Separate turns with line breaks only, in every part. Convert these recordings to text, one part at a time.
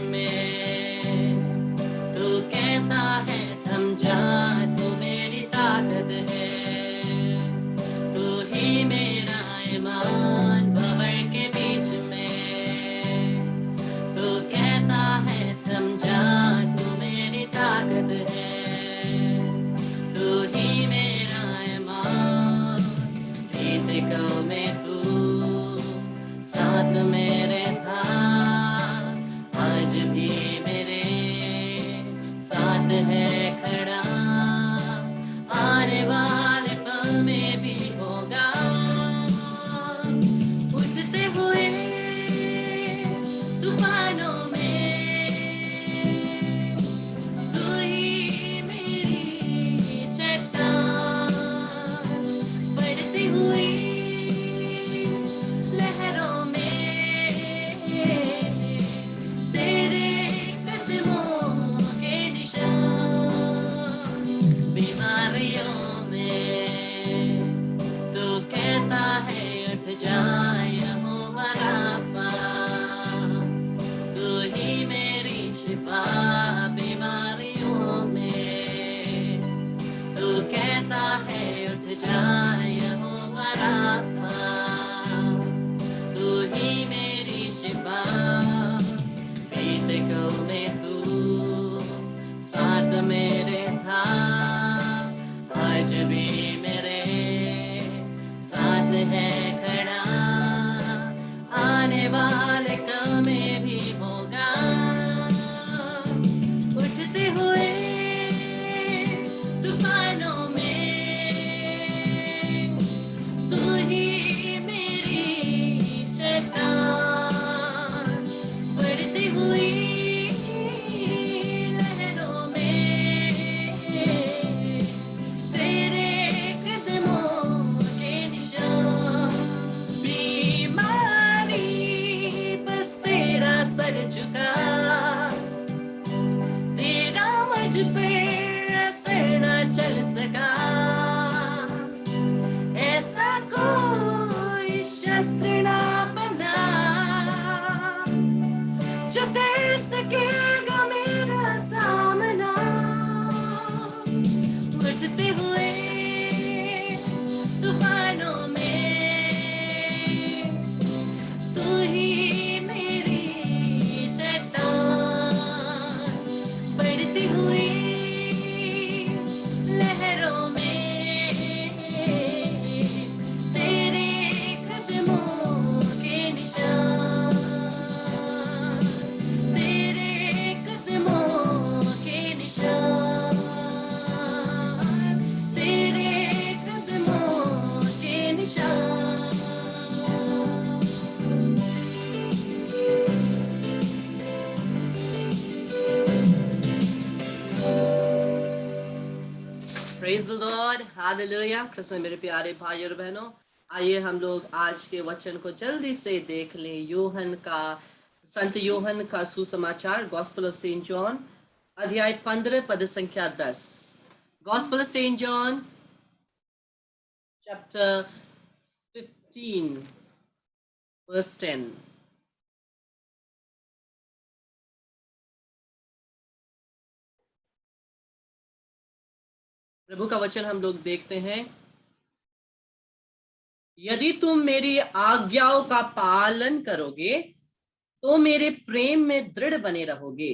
में। तू कहता है थम जा, तू मेरी ताकत है। तू ही मेरा ईमान भंवर के बीच में। तू कहता है थम जा, तू मेरी ताकत है। तू ही मेरा ईमान। बीते में तू साथ मेरे था, आज भी मेरे साथ है खड़ा। आने वाले पल में भी होगा। उठते हुए तूफानों में तू ही मेरी चट्टान। बढ़ती हुई लहरों में तेरे कदमों के निशान। बीमारियों में तू कहता है उठ जा यहोवा राफा। तू ही मेरी शिफा बीमारियों में। तू कहता है उठ जा यहोवा राफा। तू ही मेरी शिफा। बीते में तू साथ मेरे था, आज भी मेरे साथ है खड़ा। आने वाले कल में भी होगा। उठते हुए तूफानों में तू ही मेरी चट्टान। बढ़ती हुई लहरों में तेरे कदमों के निशान। बीमारी बस तेरा सर झुका, तेरा मुझ पे असर न चल सका। ऐसा कोई शस्त्र ना बना जो कर सकेगा मेरा सामना। उठते हुए तूफानों में तू ही मेरी चट्टान। बढ़ती हुई लहरों में तेरे कदमों के निशान। तेरे कदमों के निशान। तेरे कदमों के निशान। Praise the Lord, Hallelujah। Krishna मेरे प्यारे भाई और बहनों, आइए हम लोग आज के वचन को जल्दी से देख लें। संत योहन का सुसमाचार, गॉस्पेल ऑफ सेंट जॉन, अध्याय 15 पद संख्या 10। Gospel of Saint John chapter 15 verse 10। प्रभु का वचन हम लोग देखते हैं। यदि तुम मेरी आज्ञाओं का पालन करोगे तो मेरे प्रेम में दृढ़ बने रहोगे।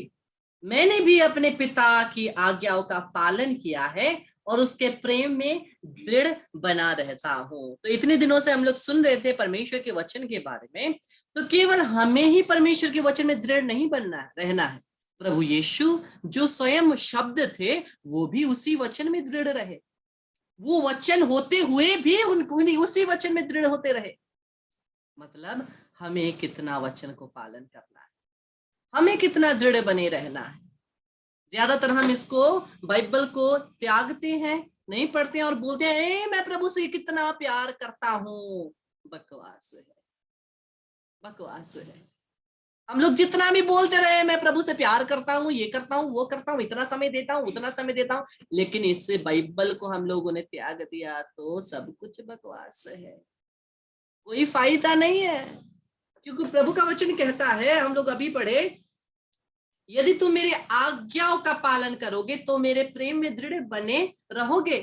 मैंने भी अपने पिता की आज्ञाओं का पालन किया है और उसके प्रेम में दृढ़ बना रहता हूं। तो इतने दिनों से हम लोग सुन रहे थे परमेश्वर के वचन के बारे में। तो केवल हमें ही परमेश्वर के वचन में दृढ़ नहीं रहना है। प्रभु यीशु जो स्वयं शब्द थे वो भी उसी वचन में दृढ़ रहे। वो वचन होते हुए भी उसी वचन में दृढ़ होते रहे। मतलब हमें कितना वचन को पालन करना है, हमें कितना दृढ़ बने रहना है। ज्यादातर हम इसको बाइबल को त्यागते हैं, नहीं पढ़ते हैं और बोलते हैं मैं प्रभु से कितना प्यार करता हूं। बकवास है, बकवास है। हम लोग जितना भी बोलते रहे मैं प्रभु से प्यार करता हूँ, ये करता हूँ, वो करता हूँ, इतना समय देता हूँ, उतना समय देता हूँ, लेकिन इससे बाइबल को हम लोगों ने त्याग दिया तो सब कुछ बकवास है, कोई फायदा नहीं है। क्योंकि प्रभु का वचन कहता है, हम लोग अभी पढ़े यदि तुम मेरी आज्ञाओं का पालन करोगे तो मेरे प्रेम में दृढ़ बने रहोगे।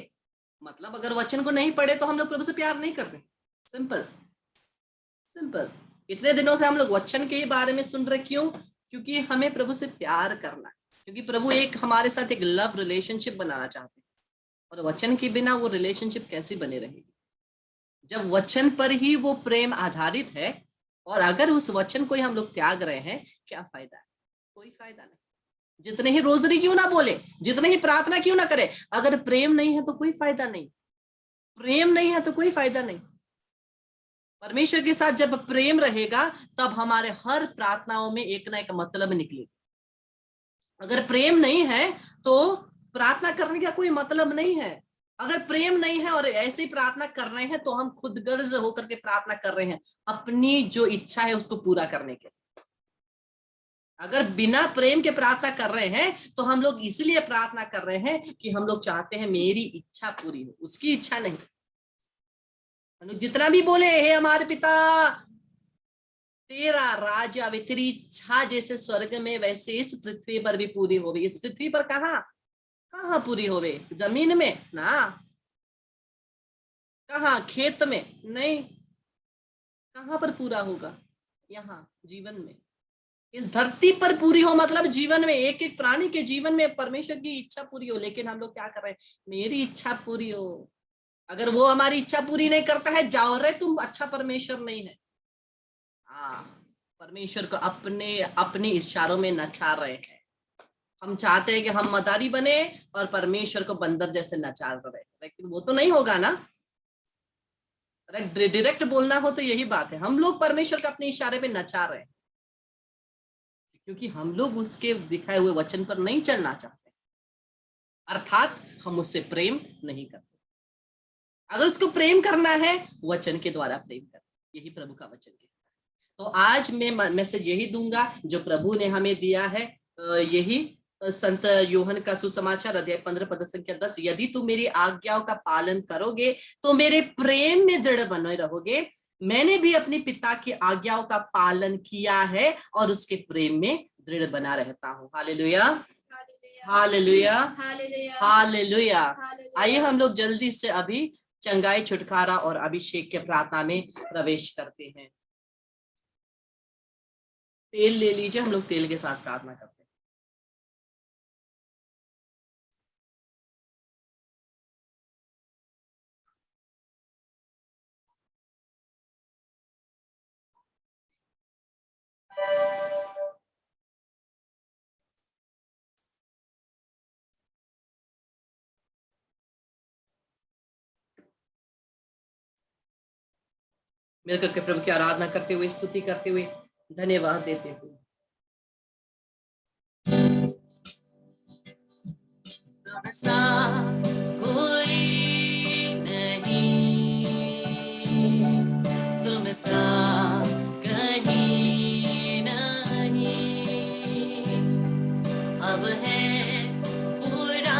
मतलब अगर वचन को नहीं पढ़े तो हम लोग प्रभु से प्यार नहीं करते। Simple simple. इतने दिनों से हम लोग वचन के बारे में सुन रहे, क्यों? क्योंकि हमें प्रभु से प्यार करना है, क्योंकि प्रभु एक हमारे साथ एक लव रिलेशनशिप बनाना चाहते हैं। और वचन के बिना वो रिलेशनशिप कैसी बनी रहेगी जब वचन पर ही वो प्रेम आधारित है। और अगर उस वचन को ही हम लोग त्याग रहे हैं, क्या फायदा है? कोई फायदा नहीं। जितने ही रोजरी क्यों ना बोले, जितने ही प्रार्थना क्यों ना करे, अगर प्रेम नहीं है तो कोई फायदा नहीं। प्रेम नहीं है तो कोई फायदा नहीं। परमेश्वर के साथ जब प्रेम रहेगा तब हमारे हर प्रार्थनाओं में एक ना एक मतलब निकलेगा। अगर प्रेम नहीं है तो प्रार्थना करने का कोई मतलब नहीं है। अगर प्रेम नहीं है और ऐसे ही प्रार्थना कर रहे हैं तो हम खुदगर्ज होकर के प्रार्थना कर रहे हैं अपनी जो इच्छा है उसको पूरा करने के। अगर बिना प्रेम के प्रार्थना कर रहे हैं तो हम लोग इसलिए प्रार्थना कर रहे हैं कि हम लोग चाहते हैं मेरी इच्छा पूरी हो, उसकी इच्छा नहीं। हम लोग जितना भी बोले, हे हमारे पिता तेरा राज्य आवे, तेरी इच्छा जैसे स्वर्ग में वैसे इस पृथ्वी पर भी पूरी होवे। इस पृथ्वी पर कहाँ पूरी होवे? जमीन में ना, कहाँ खेत में नहीं, कहाँ पर पूरा होगा? यहाँ जीवन में, इस धरती पर पूरी हो। मतलब जीवन में, एक एक प्राणी के जीवन में परमेश्वर की इच्छा पूरी हो। लेकिन हम लोग क्या कर रहे हैं? मेरी इच्छा पूरी हो। अगर वो हमारी इच्छा पूरी नहीं करता है, जाओ रे तुम अच्छा परमेश्वर नहीं है। परमेश्वर को अपने इशारों में नचा रहे हैं। हम चाहते हैं कि हम मदारी बने और परमेश्वर को बंदर जैसे नचा रहे, लेकिन वो तो नहीं होगा ना। डायरेक्ट बोलना हो तो यही बात है, हम लोग परमेश्वर को अपने इशारे पे नचा रहे हैं क्योंकि हम लोग उसके दिखाए हुए वचन पर नहीं चलना चाहते, अर्थात हम उससे प्रेम नहीं करते। अगर उसको प्रेम करना है, वचन के द्वारा प्रेम कर, यही प्रभु का वचन है। तो आज मैं मैसेज यही दूंगा जो प्रभु ने हमें दिया है, यही संत यूहन्ना का सुसमाचार अध्याय 15 पद संख्या 10, यदि तुम मेरी आज्ञाओं का पालन करोगे तो मेरे प्रेम में दृढ़ बने रहोगे। मैंने भी अपने पिता की आज्ञाओं का पालन किया है और उसके प्रेम में दृढ़ बना रहता हूँ। Hallelujah, hallelujah, hallelujah. आइए हम लोग जल्दी से अभी चंगाई, छुटकारा और अभिषेक के प्रार्थना में प्रवेश करते हैं। तेल ले लीजिए, हम लोग तेल के साथ प्रार्थना करते हैं। मिलकर के प्रभु की आराधना करते हुए, स्तुति करते हुए, धन्यवाद देते हुए। कोई नहीं, तुम सा कहीं नहीं, अब है पूरा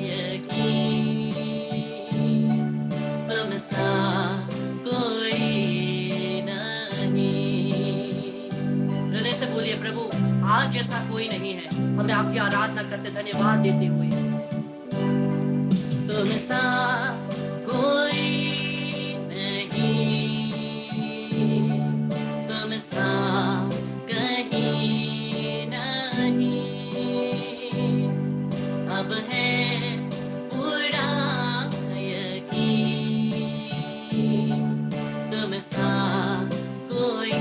यकीन, तुम सा कोई नहीं। हृदय से बोलिए, प्रभु आज जैसा कोई नहीं है। हमें आपकी आराधना करते, धन्यवाद देते हुए। तुम सा कोई नहीं, तुम सा कहीं नहीं, अब है पूरा यकीन, तुम सा कोई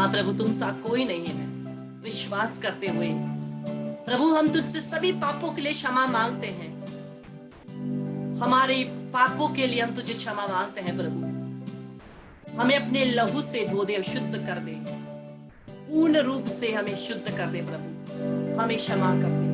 हाँ प्रभु, तुम सा कोई नहीं है। विश्वास करते हुए प्रभु हम तुझसे सभी पापों के लिए क्षमा मांगते हैं। हमारे पापों के लिए हम तुझे क्षमा मांगते हैं प्रभु। हमें अपने लहू से धो दे, शुद्ध कर दे, पूर्ण रूप से हमें शुद्ध कर दे प्रभु, हमें क्षमा कर दे।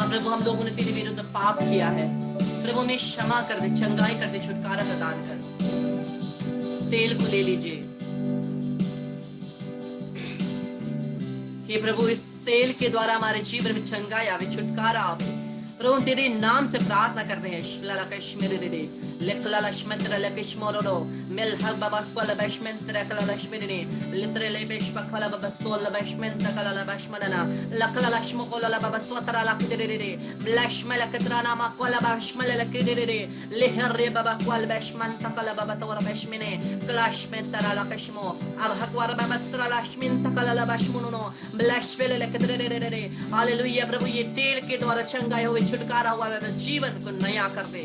प्रभु हम लोगों ने तेरे विरुद्ध पाप किया है प्रभु, हमें क्षमा कर दे, चंगाई कर दे, छुटकारा प्रदान कर। तेल को ले लीजिए कि प्रभु इस तेल के द्वारा हमारे जीवन में चंगाई आवे, छुटकारा आवे। प्रभु तेरे नाम से प्रार्थना करते हैं। हालेलुया प्रभु, ये तेल के द्वारा चंगाई हुई, छुटकारा हुआ, जीवन को नया कर दे।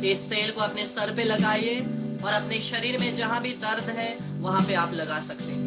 इस तेल को अपने सर पे लगाइए और अपने शरीर में जहां भी दर्द है वहां पे आप लगा सकते हैं।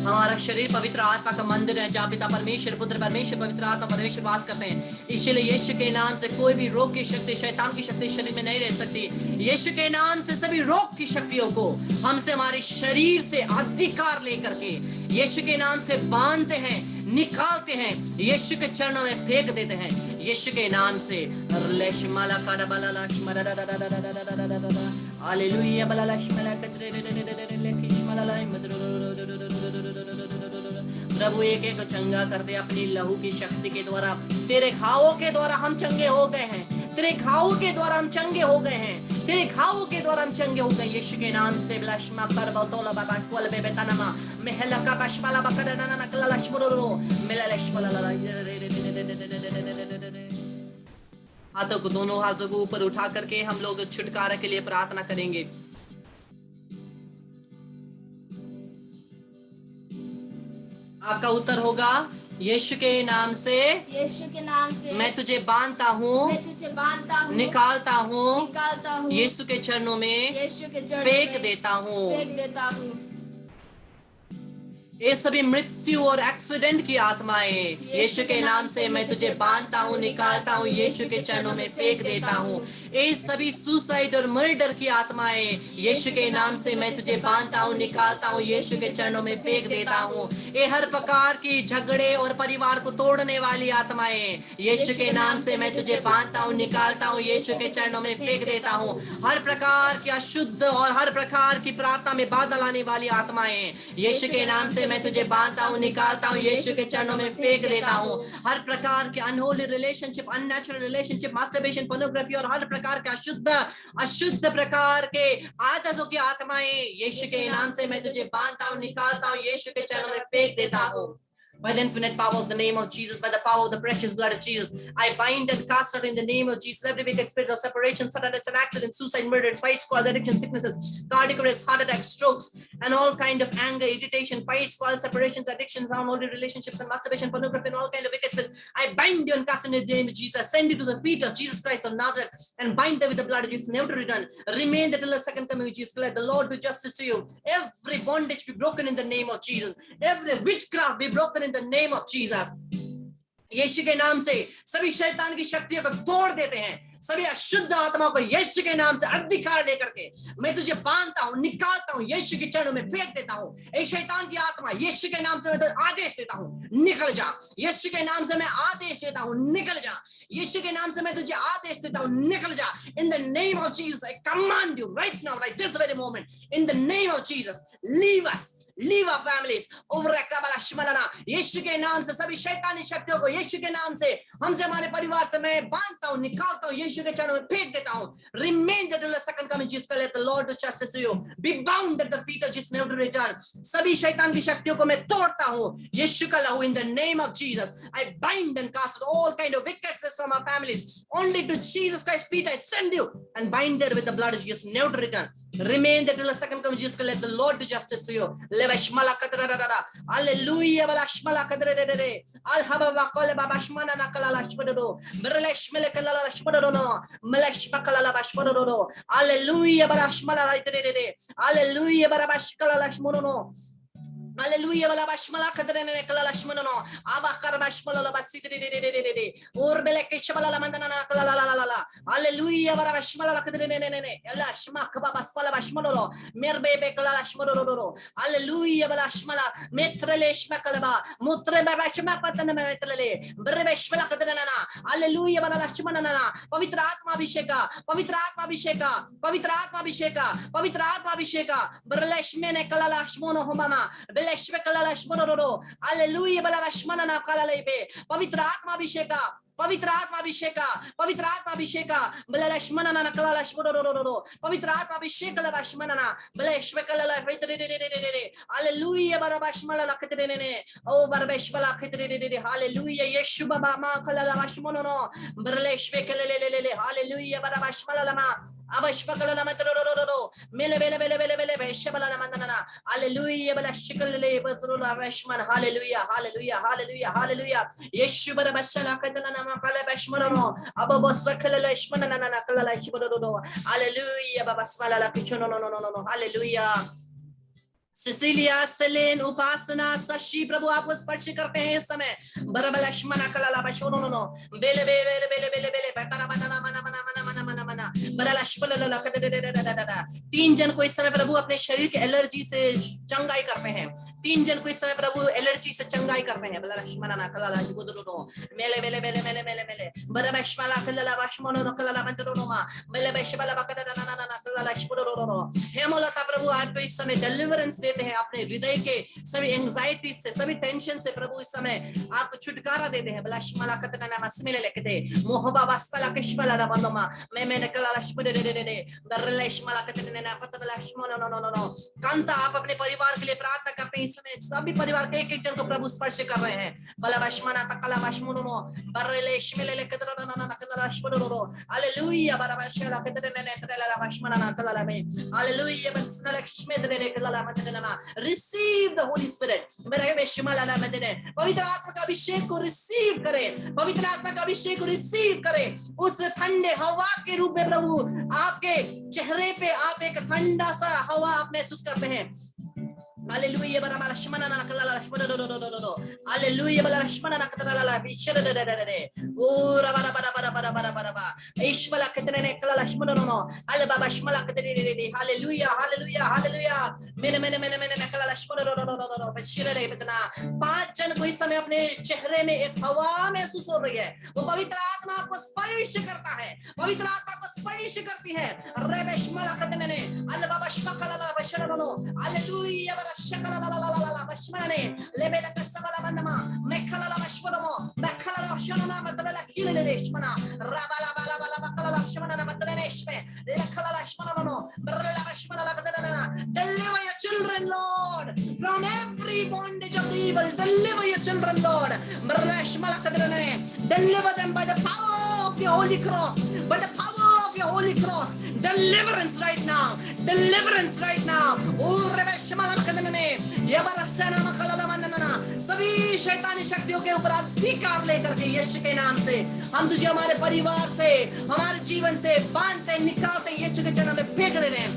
हमारा शरीर पवित्र आत्मा का मंदिर है जहाँ पिता परमेश्वर, पुत्र परमेश्वर, पवित्र आत्मा परमेश्वर वास करते हैं। इसलिए यीशु के नाम से कोई भी रोग की शक्ति, शैतान की शक्ति शरीर में नहीं रह सकती। यीशु के नाम से सभी रोग की शक्तियों को हमसे, हमारे शरीर से अधिकार लेकर के यीशु के नाम से बांधते हैं, निकालते हैं, यीशु के चरणों में फेंक देते हैं। यीशु के नाम से हालेलुया। प्रभु एक एक चंगा कर दे अपनी लहू की शक्ति के द्वारा। तेरे घावों के द्वारा हम चंगे हो गए हैं, तेरे घावों के द्वारा हम चंगे हो गए हैं, तेरे घावों के द्वारा हम चंगे हो गए। यीशु के नाम से ब्लशमा पर बतौला बाबा कोल बे बेतानमा महला का बशमाला बकरना ना कला लश्मरो मेला लश्मला। हाथों को, दोनों हाथों को ऊपर उठा करके हम लोग छुटकारा के लिए प्रार्थना करेंगे। आपका उत्तर होगा यीशु के नाम से,
यीशु के नाम से
मैं तुझे बांधता हूँ,
मैं तुझे बांधता हूँ,
निकालता हूँ,
निकालता हूँ,
यीशु के चरणों में
यीशु के चरणों
फेंक
में
देता हूँ।
फेंक देता हूँ।
ये सभी मृत्यु और एक्सीडेंट की आत्माएं यीशु के नाम से मैं तुझे बांधता हूँ, निकालता हूँ, यीशु के चरणों में फेंक देता हूँ। ये सभी सुसाइड और मर्डर की आत्माएं यीशु के नाम से मैं तुझे बांधता हूँ, निकालता हूँ, यीशु के चरणों में फेंक देता हूँ। ये हर प्रकार की झगड़े और परिवार को तोड़ने वाली आत्माएं यीशु के नाम से मैं तुझे बांधता हूँ, निकालता हूँ, यीशु के चरणों में फेंक देता हूँ। हर प्रकार की अशुद्ध और हर प्रकार की प्रार्थना में बाधा लाने वाली आत्माएं यीशु के नाम से मैं तुझे बांधता हूँ, निकालता हूँ, यीशु के चरणों में फेंक देता हूँ। हर प्रकार के unholy relationship, unnatural relationship, masturbation, pornography और हर प्रकार के अशुद्ध प्रकार के आदतों की आत्माएं यीशु के नाम से मैं तुझे बांधता हूँ, निकालता हूँ, यीशु के चरणों में फेंक देता हूँ। By the infinite power of the name of Jesus, by the power of the precious blood of Jesus, I bind and cast out in the name of Jesus every wicked spirit of separation, sadness, and accident, suicide, murder, fight, squall, addiction, sicknesses, cardiac arrest, heart attacks, strokes, and all kind of anger, irritation, fight, squall, separations, addictions, unholy relationships, and masturbation, pornography, and all kind of wicked spirits. I bind you and cast in the name of Jesus. Send you to the feet of Jesus Christ of Nazareth and bind them with the blood of Jesus, never to return. Remain until the second coming of Jesus. Let the Lord do justice to you. Every bondage be broken in the name of Jesus. Every witchcraft be broken in the name of Jesus. यीशु के नाम से सभी शैतान की शक्तियों को तोड़ देते हैं। सभी अशुद्ध आत्माओं को यीशु के नाम से अधिकार लेकर के मैं तुझे बांधता हूँ, निकालता हूँ, यीशु के चरणों में फेंक देता हूँ। ए शैतान की आत्मा, यीशु के नाम से मैं तुझे आदेश देता हूँ, निकल जा। यीशु के नाम से मैं आदेश देता हूँ, निकल जा। यीशु के नाम से मैं तुझे आदेश देता हूँ, निकल जा। In the name of Jesus, I command you right now, right this very moment, in the name of Jesus, leave us, leave our families. यीशु के नाम से सभी शैतानी शक्तियों को यीशु के नाम से हमसे, हमारे परिवार से मैं बांधता हूँ, निकालता हूँ, यीशु के चरणों में फेंक देता हूँ। Remain until the second coming Jesus Christ. Let the Lord do justice to you. Be bound at the feet of Jesus, never to return. सभी शैतान की शक्तियों को मैं तोड़ता हूँ यीशु का लहू। In the name of Jesus, I bind and cast all kind of wickedness from our families. Only to Jesus Christ's feet I send you and bind there with the blood of Jesus, never to return. Remain there till the second coming Jesus Christ. Let the Lord do justice to you. Hallelujah. Hallelujah. Hallelujah. Bala bashmala kadrene kala lashmano. Abakar bashmala la basidre. Or beleke shabala la mandana kala la la la la. Hallelujah. Bala bashmala la kadrene ne. Ella shmak babaspala bashmalo. Merbebe kala lashmano. Hallelujah. Bala shmala metrele shmakalaba. Mutre babashma patana metrele. Brebe shmala kadrena. Hallelujah. Bala lashmana na. Pavitra atma abhisheka. Pavitra atma abhisheka. Pavitra atma abhisheka. Pavitra atma abhisheka. Breleshmene kala lashmono homama. Hallelujah. पवित्र आत्मा अभिषेका, पवित्र आत्मा अभिषेका, पवित्र आत्मा अभिषेका, बललश्मनना नकललश्मनरो, पवित्र आत्मा अभिषेक लबश्मनना, बलश्वकलल फितरेरेरेरेरे, hallelujah बरबश्मला लखतरेरेरे, ओ बरबश्मला खतरेरेरे, hallelujah यीशु बाबा मा कललबश्मननो, बरलेश्वकललेलेले, hallelujah बरबश्मला लमा Abashpakala Matroro, Mele Bele Bele Bele Bele Shabala Mandana, Hallelujah, Balashikale, Patrula Vashman, Hallelujah, Hallelujah, Hallelujah, Hallelujah, Yeshua Basala Katana Kalabashmano, Ababos Vakalashmanana Kalashmano, Hallelujah, Babasmala Kichono, no, Hallelujah. Cecilia, Celine, Upasana, Shashi प्रभु आपको स्पर्श करते हैं इस समय। बरबल Lakshman कलला बशोनो no बेले बेले बेले बेले बेले बकरा मना मना मना मना मना मना मना बरला लक्ष्मण लला तीन जन को इस समय प्रभु अपने शरीर के एलर्जी से चंगाई करते हैं। तीन जन को इस समय प्रभु एलर्जी से चंगाई करते हैं। बरला लक्ष्मण ना कलला बुदरो नो मेले बेले बेले बेले बेले बेले बरबल लक्ष्मण कलला बशमोनो नो कलला मंत्रो नो मा बेले बेशबला बकरा ना ना ना कलला लक्ष्मण नो नो हेमोलता प्रभु आपको इस समय डिलीवरेंस देते हैं अपने हृदय के सभी एंजाइटी से, सभी टेंशन से प्रभु इस समय आपको छुटकारा देते हैं। बलश्मला कतना मस्मिले लेके मोहबा बस्पला किशमला रमनमा मैं कला लश्मले रे बरलेश्मला कतना फतलश्मनो नो नो नो कांता आप अपने परिवार के लिए प्रार्थना करते हैं। इस समय सभी परिवार के एक एक जन को प्रभु स्पर्श कर रहे हैं। बलबश्मना तकला बश्मनो नो बरलेश्मले लेके कतना लश्मनो नो हालेलुया बरबश्मला कतना नेत्रला बश्मना कला में हालेलुया बस लक्ष्मी रे कला मत Receive the Holy Spirit. पवित्र आत्मा का अभिषेक को रिसीव करें। पवित्र आत्मा का अभिषेक को रिसीव करें। उस ठंडे हवा के रूप में प्रभु आपके चेहरे पे आप एक ठंडा सा हवा आप महसूस करते हैं। Hallelujah, bara bara shmana na kala la shmana do. Hallelujah, bara shmana na kala la bishara de. Ora bara bara. Ishmala katene ne kala la shmana no. Alle baba shmala katene de. Hallelujah. Mene kala la shmana do. Bishara de betna. 5 जन को इस समय अपने चेहरे में एक हवा महसूस हो रही है। वो पवित्र आत्मा आपको स्पर्श करता है, पवित्र आत्मा को स्पर्श करती है। रेबे शमला katene ne. Alle baba shmakala la bishara no. Hallelujah. Lebeda kasabala bandama mekhala la bashwalamo mekhala la shana matala la kilele shmana rabala bala bakala la shmana matala neshme lekhala la shmana no brala bashmana la kadana. Deliver your children, Lord, from every bondage of the evil. Deliver your children, Lord. Brala shmala kadana. Deliver them by the power of your holy cross, by the power of your holy cross. Deliverance right now. Deliverance right now. सभी शैतानी शक्तियों के ऊपर अधिकार लेकर के यीशु के नाम से हम तुझे हमारे परिवार से, हमारे जीवन से बांधते निकालते यीशु के जन्म में फेंक देते हैं।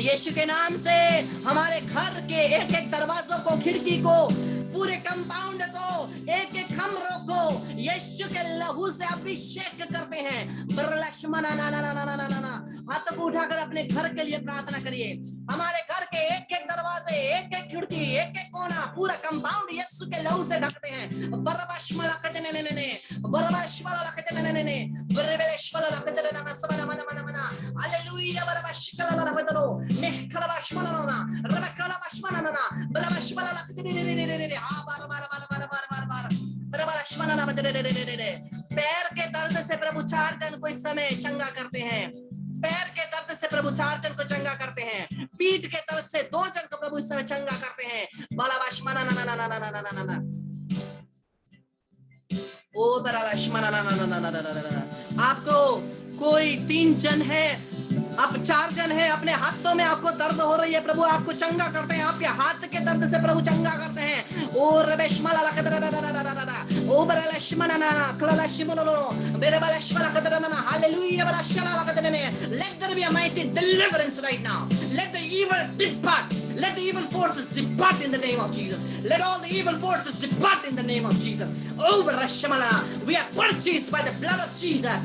यीशु के नाम से हमारे घर के एक एक दरवाजों को, खिड़की को, पूरे कंपाउंड को, एक एक कमरों को यीशु के लहू से अभिषेक करते हैं। हाथ को उठाकर अपने घर के लिए प्रार्थना करिए। हमारे घर के एक एक दरवाजे, एक एक खिड़की, एक एक कोना, पूरा कंपाउंड यीशु के लहू से ढकते हैं। पैर के दर्द से प्रभु 4 जन को इस समय चंगा करते हैं। पैर के दर्द से प्रभु 4 जन को चंगा करते हैं। पीठ के दर्द से 2 जन को प्रभु इस समय चंगा करते हैं। आपको कोई 3 जन है, आप 4 जन है, अपने हाथों में आपको दर्द हो रही है, प्रभु आपको चंगा करते हैं। आपके हाथ के दर्द से प्रभु चंगा करते हैं। Let there be a mighty deliverance right now. Let the evil depart. Let the evil forces depart in the name of Jesus. Let all the evil forces depart in the name of Jesus. Over Rashmala, we are purchased by the blood of Jesus.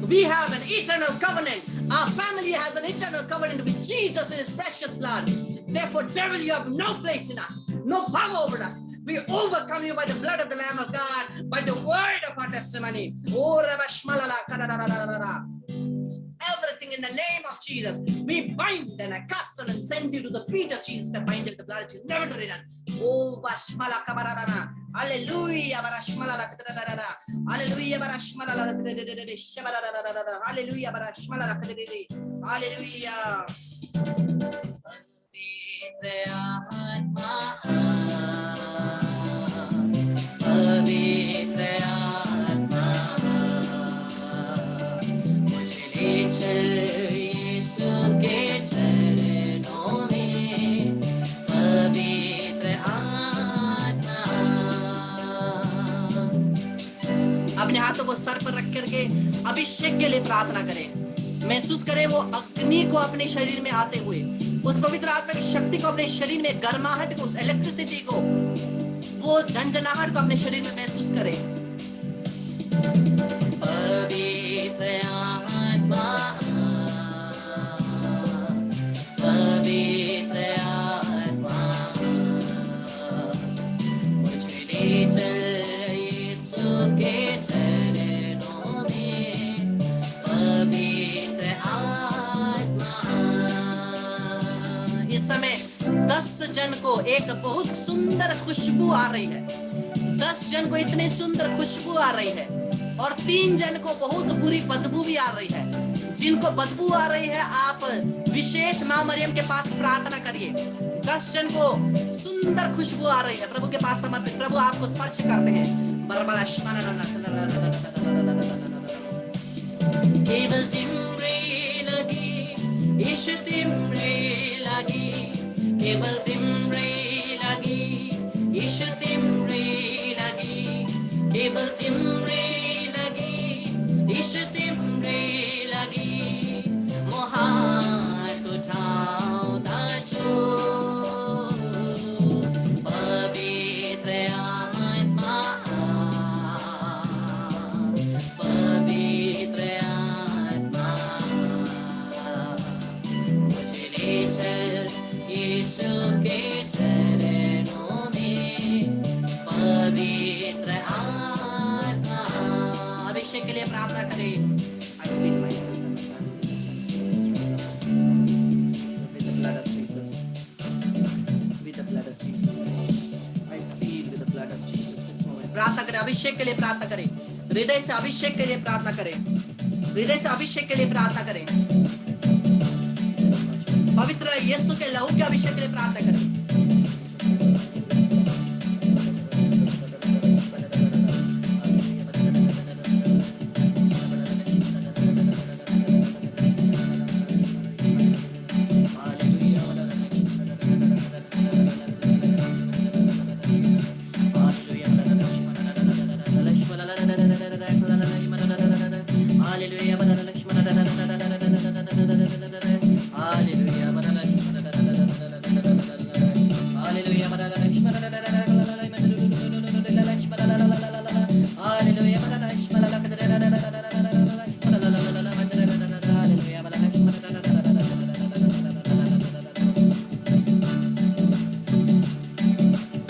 We have an eternal covenant. Our family has an eternal covenant with Jesus in his precious blood. Therefore, devil, you have no place in us, no power over us. We overcome you by the blood of the Lamb of God, by the word of our testimony. Everything in the name of Jesus, we bind and accustom and send you to the feet of Jesus and bind it with the blood of Jesus, never to return. Oh, Bashmala Kabarana. Hallelujah, Barashmala. Hallelujah, Barashmala. Hallelujah, Barashmala. Hallelujah. अपने हाथों को sir पर रख करके अभिषेक के लिए प्रार्थना करें। महसूस करें वो अग्नि को अपने शरीर में आते हुए, उस पवित्र आत्मा की शक्ति को अपने शरीर में, गर्माहट को, उस इलेक्ट्रिसिटी को, वो झंझनाहट को अपने शरीर में महसूस करें। पवित्र आत्मा, पवित्र आत्मा, मुझे ले चल यीशु के चरणों में। पवित्र आत्मा, इस समय 10 जन को एक बहुत सुंदर खुशबू आ रही है। 10 जन को इतनी सुंदर खुशबू आ रही है और 3 जन को बहुत बुरी बदबू भी आ रही है। जिनको बदबू आ रही है, आप विशेष मां मरियम के पास प्रार्थना करिए। 10 जन को सुंदर खुशबू आ रही है, प्रभु के पास समर्पित, प्रभु आपको स्पर्श करते हैं। केवल तिम्रे लगी, ईश तिम्रे लगी, केवल तिम्रे लगी, ईश तिम्रे लगी, केवल तिम्रे लगी इश तिम्रे लगी हाथ उठाओ नाचो पवित्र आत्मा पवित्र आत्मा मुझे ले चल यीशु के चरणों में पवित्र आत्मा अभिषेक के लिए प्रार्थना करें प्रार्थना करें अभिषेक के लिए प्रार्थना करें हृदय से अभिषेक के लिए प्रार्थना करें हृदय से अभिषेक के लिए प्रार्थना करें पवित्र यीशु के लहू के अभिषेक के लिए प्रार्थना करें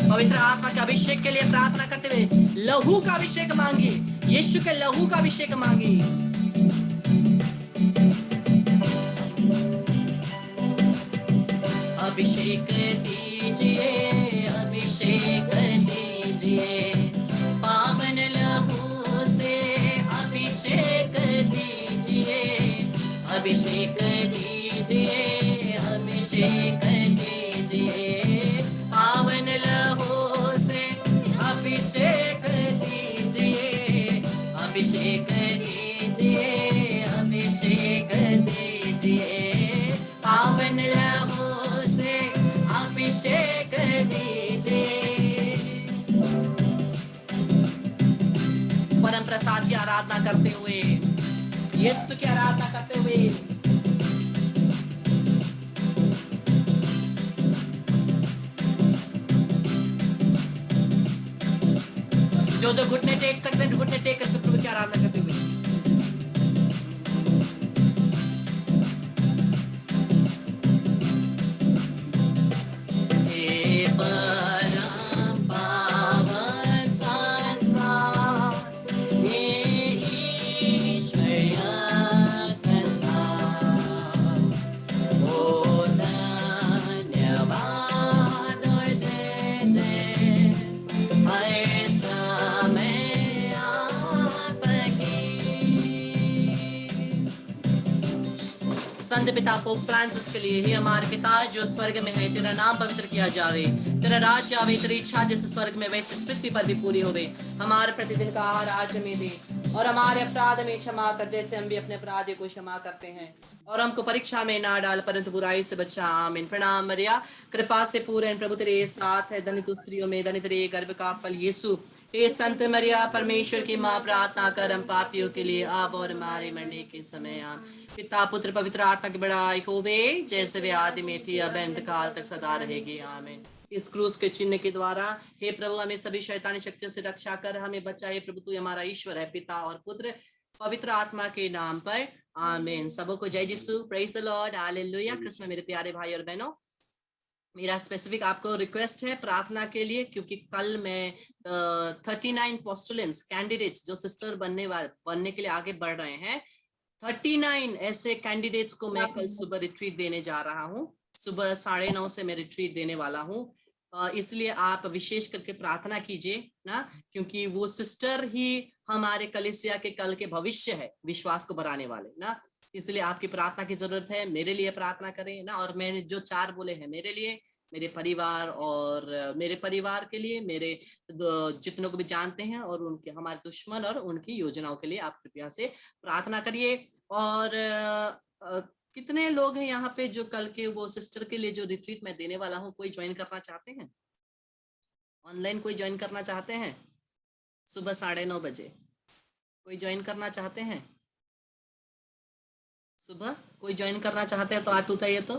पवित्र आत्मा के अभिषेक के लिए प्रार्थना करते हुए लहू का अभिषेक मांगिए यीशु के लहू का अभिषेक मांगिए अभिषेक दीजिए अभिषेक दीजिए पावन लहू से अभिषेक दीजिए अभिषेक दीजिए अभिषेक दीजिए पावन लहू से अभिषेक दीजिए अभिषेक दीजिए अभिषेक दीजिए पावन लहू से अभिषेक दीजिए परम प्रसाद की आराधना करते हुए यीशु की आराधना करते हुए जो घुटने टेक सकते हैं घुटने टेक करके प्रभु की आराधना करते हुए संत पिता पोप फ्रांसिस के लिए, हे हमारे पिता जो स्वर्ग में है, तेरा नाम पवित्र किया जावे, तेरा राज्य आवे, तेरी इच्छा जैसे स्वर्ग में वैसे पृथ्वी पर भी पूरी होवे। हमारे प्रतिदिन का आहार आज हमें दे, और हमारे अपराध में क्षमा कर जैसे हम भी अपने अपराधी को क्षमा करते हैं, और हमको परीक्षा में ना डाल परंतु बुराई से बचा। आमीन। प्रणाम मरिया, कृपा से पूर्ण प्रभु तेरे साथ है, धन्य तू स्त्रियों में धन्य तेरे गर्भ का फल यीशु। हे संत मरिया परमेश्वर की माँ, प्रार्थना कर हम पापियों के लिए अब और हमारे मरने के समय। आमीन। पिता पुत्र पवित्र आत्मा की बड़ाई होवे, जैसे वे आदि में थी अब अंत काल तक सदा रहेगी। आमीन। इस क्रूस के चिन्ह के द्वारा हे प्रभु हमें सभी शैतानी शक्तियों से रक्षा कर हमें बचा। हे प्रभु तू हमारा ईश्वर है, पिता और पुत्र पवित्र आत्मा के नाम पर। आमीन। सबको जय यीशु, praise the lord, hallelujah. Krishna मेरे प्यारे भाई और बहनों, मेरा स्पेसिफिक आपको रिक्वेस्ट है प्रार्थना के लिए, क्योंकि कल मैं 39 पोस्टुलेंट्स कैंडिडेट्स जो सिस्टर बनने के लिए आगे बढ़ रहे हैं, 39 ऐसे कैंडिडेट्स को मैं कल सुबह रिट्रीट देने जा रहा हूँ। सुबह 9:30 से मैं रिट्रीट देने वाला हूँ, इसलिए आप विशेष करके प्रार्थना कीजिए ना, क्योंकि वो सिस्टर ही हमारे कलीसिया के कल के भविष्य है, विश्वास को बढ़ाने वाले ना। इसलिए आपकी प्रार्थना की जरूरत है। मेरे लिए प्रार्थना करें ना, और मैंने जो 4 बोले हैं मेरे लिए, मेरे परिवार और मेरे परिवार के लिए, मेरे जितनों को भी जानते हैं, और उनके हमारे दुश्मन और उनकी योजनाओं के लिए आप कृपया से प्रार्थना करिए। और कितने लोग हैं यहाँ पे जो कल के वो सिस्टर के लिए जो रिट्रीट मैं देने वाला हूँ, कोई ज्वाइन करना चाहते हैं? ऑनलाइन कोई ज्वाइन करना चाहते हैं? सुबह 9:30 बजे। कोई ज्वाइन करना चाहते हैं? सुबह कोई ज्वाइन करना चाहते हैं तो हाथ उठाइए तो।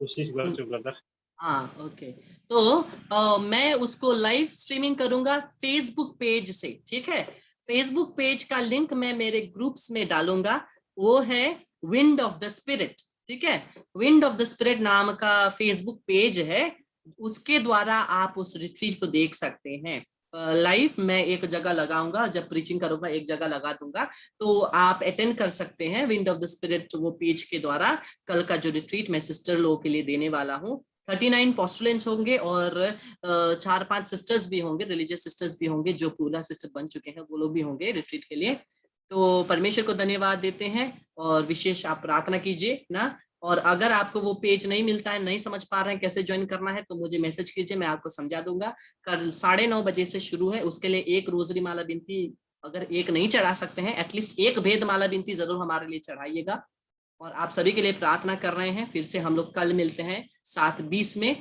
कोशिश गर्छु ब्रदर।
हाँ ओके। तो मैं उसको लाइव स्ट्रीमिंग करूंगा फेसबुक पेज से, ठीक है। फेसबुक पेज का लिंक मैं मेरे ग्रुप्स में डालूंगा, वो है विंड ऑफ द स्पिरिट, ठीक है। विंड ऑफ द स्पिरिट नाम का फेसबुक पेज है, उसके द्वारा आप उस रिट्रीट को देख सकते हैं लाइव। मैं एक जगह लगाऊंगा, जब प्रीचिंग करूंगा एक जगह लगा दूंगा, तो आप अटेंड कर सकते हैं विंड ऑफ द स्पिरिट वो पेज के द्वारा। कल का जो रिट्रीट मैं सिस्टर लोगों के लिए देने वाला हूँ, 39 पोस्टुलेंट्स होंगे और 4-5 सिस्टर्स भी होंगे, रिलीजियस सिस्टर्स भी होंगे जो पूरा सिस्टर बन चुके हैं, वो लोग भी होंगे रिट्रीट के लिए। तो परमेश्वर को धन्यवाद देते हैं और विशेष आप प्रार्थना कीजिए ना। और अगर आपको वो पेज नहीं मिलता है, नहीं समझ पा रहे हैं कैसे ज्वाइन करना है, तो मुझे मैसेज कीजिए, मैं आपको समझा दूंगा। कल 9:30 बजे से शुरू है, उसके लिए एक रोजरी माला बिनती, अगर एक नहीं चढ़ा सकते हैं एटलीस्ट एक भेद माला बिनती जरूर हमारे लिए चढ़ाइएगा। और आप सभी के लिए प्रार्थना कर रहे हैं। फिर से हम लोग कल मिलते हैं 7:20 में।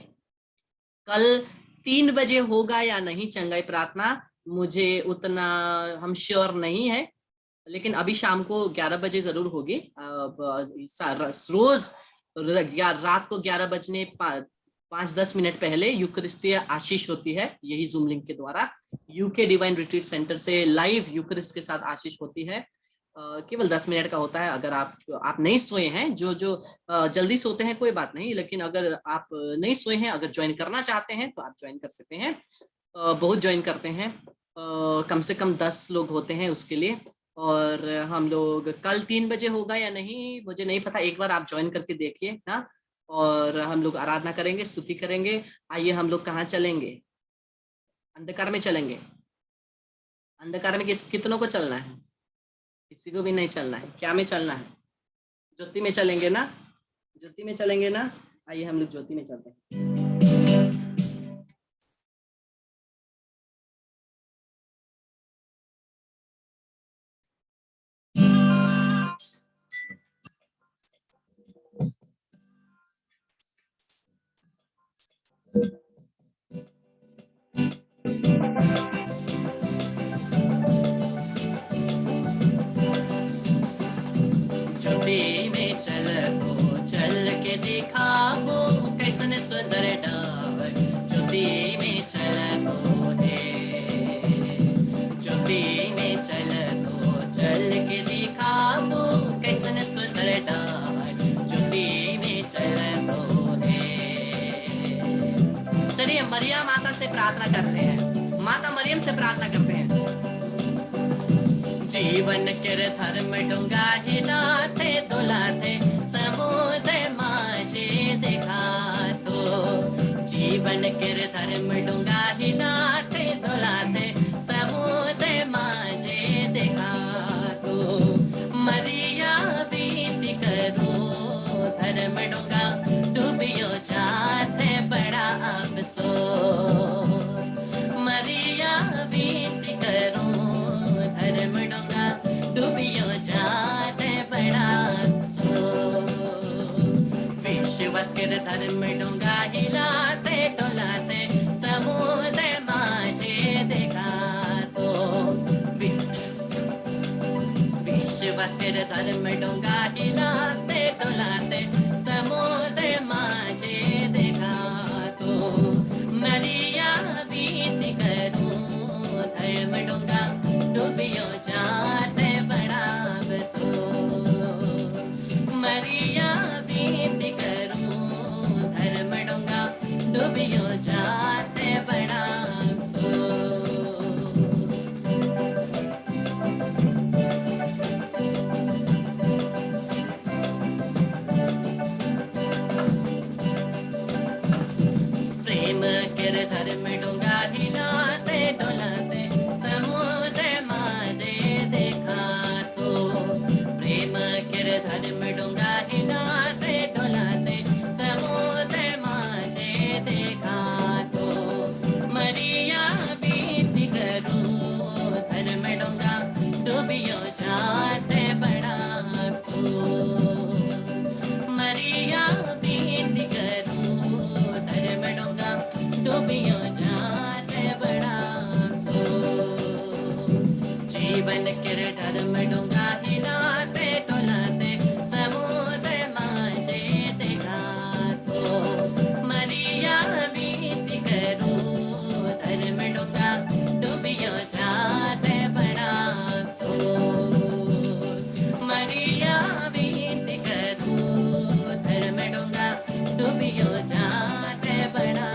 कल 3 बजे होगा या नहीं चंगाई प्रार्थना, मुझे उतना हम श्योर नहीं है, लेकिन अभी शाम को 11 बजे जरूर होगी। रोज रात को 11 बजने 5-10 मिनट पहले यूकरिस्तीय आशीष होती है, यही जूम लिंक के द्वारा यूके डिवाइन रिट्रीट सेंटर से लाइव यूकरिस्ट के साथ आशीष होती है। केवल 10 मिनट का होता है। अगर आप नहीं सोए हैं, जो जल्दी सोते हैं कोई बात नहीं, लेकिन अगर आप नहीं सोए हैं, अगर ज्वाइन करना चाहते हैं तो आप ज्वाइन कर सकते हैं। बहुत ज्वाइन करते हैं, कम से कम 10 लोग होते हैं उसके लिए। और हम लोग कल 3 बजे होगा या नहीं मुझे नहीं पता, एक बार आप ज्वाइन करके देखिए ना। और हम लोग आराधना करेंगे, स्तुति करेंगे। आइए हम लोग कहाँ चलेंगे? अंधकार में चलेंगे। अंधकार में कितनों को चलना है? किसी को भी नहीं चलना है। क्या में चलना है? ज्योति में चलेंगे ना, ज्योति में चलेंगे ना। आइए हम लोग ज्योति में चलते हैं। ज्योति में चल को चल के दिखाओ कैसन सुंदर डावर, ज्योति में चल को है। ज्योति में चल को चल के दिखाओ कैसन सुंदर डावर, ज्योति में चल को है। चलिए मरियम माता से प्रार्थना करते हैं, माता मरियम से प्रार्थना करते हैं। जीवन के धर्म डूंगा हिलाते दुलाते समुद्र माझे देखा तो, जीवन के धर्म डूंगा हिलाते दुलाते समुद्र माझे देखा तो, मरिया बीती करो धर्म डूंगा डूबियो जाते बड़ा अफसोस, मरिया बीती करो धर्म डूंगा डूबियो जाते बड़ा अफसोस। विश्वास कर धर्म डूंगा हिलाते डोलाते समुद्र माझे देखा तो, विश्वास कर धर्म डूंगा हिलाते डोलाते समुद्र माझे देखा तो, मरिया बीती करूं धर्म डूंगा डूबियो जाते बड़ा अफसोस, मरिया बीती करूं धर्म डूंगा डूबियो जाते बड़ा अफसोस। प्रेम कर धर्म डूंगा हिलाते डोलाते समुद्र माझे मन किर धर्म डूंगा हिलाते टोलाते समुद्र मांझे देखात हो मरिया बीती करो धर्म डूंगा डूबियो जाते बड़ा अफसोस मरिया बीती करो धर्म डूंगा डूबियो जाते बड़ा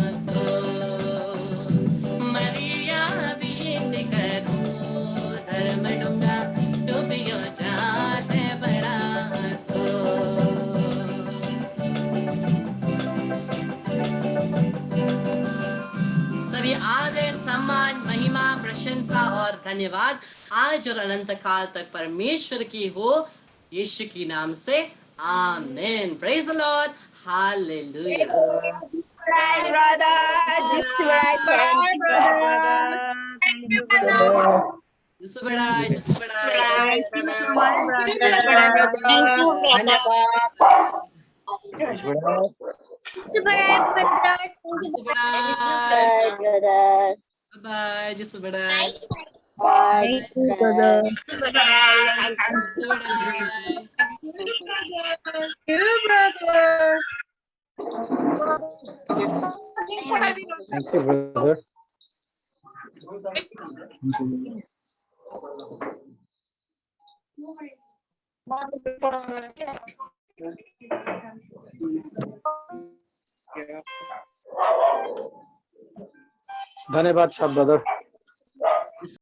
अफसोस मरिया बीत करो धर्म डूंगा डूबियो जाते बड़ा अफसोस। सभी आदर सम्मान महिमा प्रशंसा और धन्यवाद आज और अनंत काल तक परमेश्वर की हो यीशु की नाम से आमीन। Praise the lord hallelujah.
brother. Just right,
जिसु बढ़ाए जिसु बढ़ाए
Thank you, brother.
जिसु बढ़ाए बाय जिसु बढ़ाए जिसु
Thank you, brother. धन्यवाद सब ब्रदर।